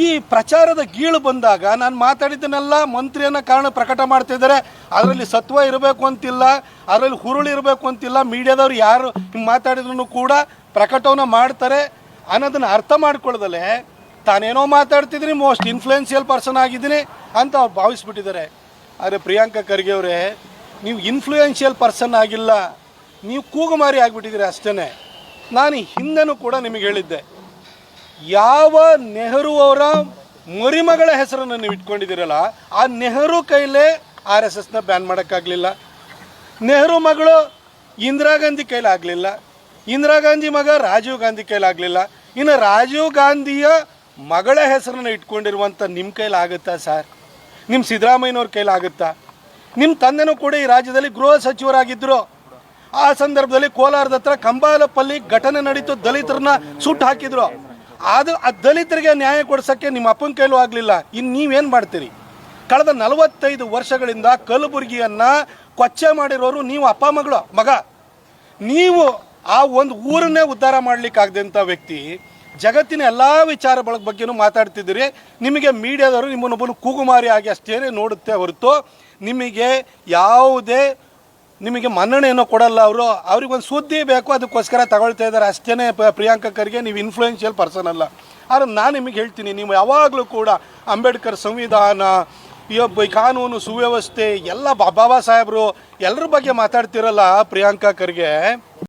ಈ ಪ್ರಚಾರದ ಗೀಳು ಬಂದಾಗ ನಾನು ಮಾತಾಡಿದ್ದನ್ನೆಲ್ಲ ಮಂತ್ರಿಯನ್ನು ಕಾರಣ ಪ್ರಕಟ ಮಾಡ್ತಿದ್ದಾರೆ. ಅದರಲ್ಲಿ ಸತ್ವ ಇರಬೇಕು ಅಂತಿಲ್ಲ, ಅದರಲ್ಲಿ ಹುರುಳು ಇರಬೇಕು ಅಂತಿಲ್ಲ. ಮೀಡಿಯಾದವ್ರು ಯಾರು ಹಿಂಗೆ ಮಾತಾಡಿದ್ರು ಕೂಡ ಪ್ರಕಟವನ್ನು ಮಾಡ್ತಾರೆ ಅನ್ನೋದನ್ನು ಅರ್ಥ ಮಾಡ್ಕೊಳ್ಳದಲ್ಲೇ ತಾನೇನೋ ಮಾತಾಡ್ತಿದ್ದೀನಿ, ಮೋಸ್ಟ್ ಇನ್ಫ್ಲೂಯೆನ್ಷಿಯಲ್ ಪರ್ಸನ್ ಆಗಿದ್ದೀನಿ ಅಂತ ಅವ್ರು ಭಾವಿಸ್ಬಿಟ್ಟಿದ್ದಾರೆ. ಆದರೆ ಪ್ರಿಯಾಂಕಾ ಖರ್ಗೆ ಅವರೇ, ನೀವು ಇನ್ಫ್ಲೂಯೆನ್ಷಿಯಲ್ ಪರ್ಸನ್ ಆಗಿಲ್ಲ, ನೀವು ಕೂಗುಮಾರಿ ಆಗಿಬಿಟ್ಟಿದ್ದೀರಿ ಅಷ್ಟೇ. ನಾನು ಹಿಂದೆನೂ ಕೂಡ ನಿಮಗೆ ಹೇಳಿದ್ದೆ, ಯಾವ ನೆಹರು ಅವರ ಮರಿಮಗಳ ಹೆಸರನ್ನು ನೀವು ಇಟ್ಕೊಂಡಿದ್ದೀರಲ್ಲ, ಆ ನೆಹರು ಕೈಲೇ RSSನ ಬ್ಯಾನ್ ಮಾಡೋಕ್ಕಾಗಲಿಲ್ಲ. ನೆಹರು ಮಗಳು ಇಂದಿರಾ ಗಾಂಧಿ ಕೈಲಾಗಲಿಲ್ಲ, ಇಂದಿರಾ ಗಾಂಧಿ ಮಗ ರಾಜೀವ್ ಗಾಂಧಿ ಕೈಲಾಗಲಿಲ್ಲ. ಇನ್ನು ರಾಜೀವ್ ಗಾಂಧಿಯ ಮಗಳ ಹೆಸರನ್ನು ಇಟ್ಕೊಂಡಿರುವಂಥ ನಿಮ್ಮ ಕೈಲಾಗುತ್ತಾ ಸರ್? ನಿಮ್ಮ ಸಿದ್ದರಾಮಯ್ಯನವ್ರ ಕೈಲಾಗುತ್ತಾ? ನಿಮ್ಮ ತಂದೆನೂ ಕೂಡ ಈ ರಾಜ್ಯದಲ್ಲಿ ಗೃಹ ಸಚಿವರಾಗಿದ್ದರು. ಆ ಸಂದರ್ಭದಲ್ಲಿ ಕೋಲಾರದ ಹತ್ರ ಕಂಬಾಲಪಲ್ಲಿ ಘಟನೆ ನಡೀತು, ದಲಿತರನ್ನ ಸುಟ್ಟು ಹಾಕಿದ್ರು. ಅದು ಆ ದಲಿತರಿಗೆ ನ್ಯಾಯ ಕೊಡ್ಸೋಕ್ಕೆ ನಿಮ್ಮ ಅಪ್ಪನ ಕೈಲೂ ಆಗಲಿಲ್ಲ. ಇನ್ನು ನೀವೇನು ಮಾಡ್ತೀರಿ? ಕಳೆದ 45 ವರ್ಷಗಳಿಂದ ಕಲಬುರಗಿಯನ್ನು ಕೊಚ್ಚೆ ಮಾಡಿರೋರು ನೀವು, ಅಪ್ಪ ಮಗ. ನೀವು ಆ ಒಂದು ಊರನ್ನೇ ಉದ್ಧಾರ ಮಾಡಲಿಕ್ಕಾಗದಂಥ ವ್ಯಕ್ತಿ ಜಗತ್ತಿನ ಎಲ್ಲ ವಿಚಾರಗಳ ಬಗ್ಗೆನೂ ಮಾತಾಡ್ತಿದ್ದೀರಿ. ನಿಮಗೆ ಮೀಡಿಯಾದವರು ನಿಮ್ಮನ್ನೊಬ್ಬನು ಕೂಗುಮಾರಿ ಆಗಿ ಅಷ್ಟೇ ನೋಡುತ್ತೆ ಹೊರತು ನಿಮಗೆ ಯಾವುದೇ ಮನ್ನಣೆಯನ್ನು ಕೊಡಲ್ಲ. ಅವ್ರಿಗೊಂದು ಸುದ್ದಿ ಬೇಕು, ಅದಕ್ಕೋಸ್ಕರ ತಗೊಳ್ತಾ ಇದ್ದಾರೆ ಅಷ್ಟೇ. ಪ್ರಿಯಾಂಕಾ ಖರ್ಗೆ ನೀವು ಇನ್ಫ್ಲೂಯೆನ್ಷಿಯಲ್ ಪರ್ಸನ್ ಅಲ್ಲ. ಆದರೆ ನಾನು ನಿಮಗೆ ಹೇಳ್ತೀನಿ, ನೀವು ಯಾವಾಗಲೂ ಕೂಡ ಅಂಬೇಡ್ಕರ್ ಸಂವಿಧಾನ, ಕಾನೂನು ಸುವ್ಯವಸ್ಥೆ ಎಲ್ಲ ಬಾಬಾ ಸಾಹೇಬರು ಎಲ್ಲರ ಬಗ್ಗೆ ಮಾತಾಡ್ತಿರಲ್ಲ ಪ್ರಿಯಾಂಕಾ ಖರ್ಗೆ.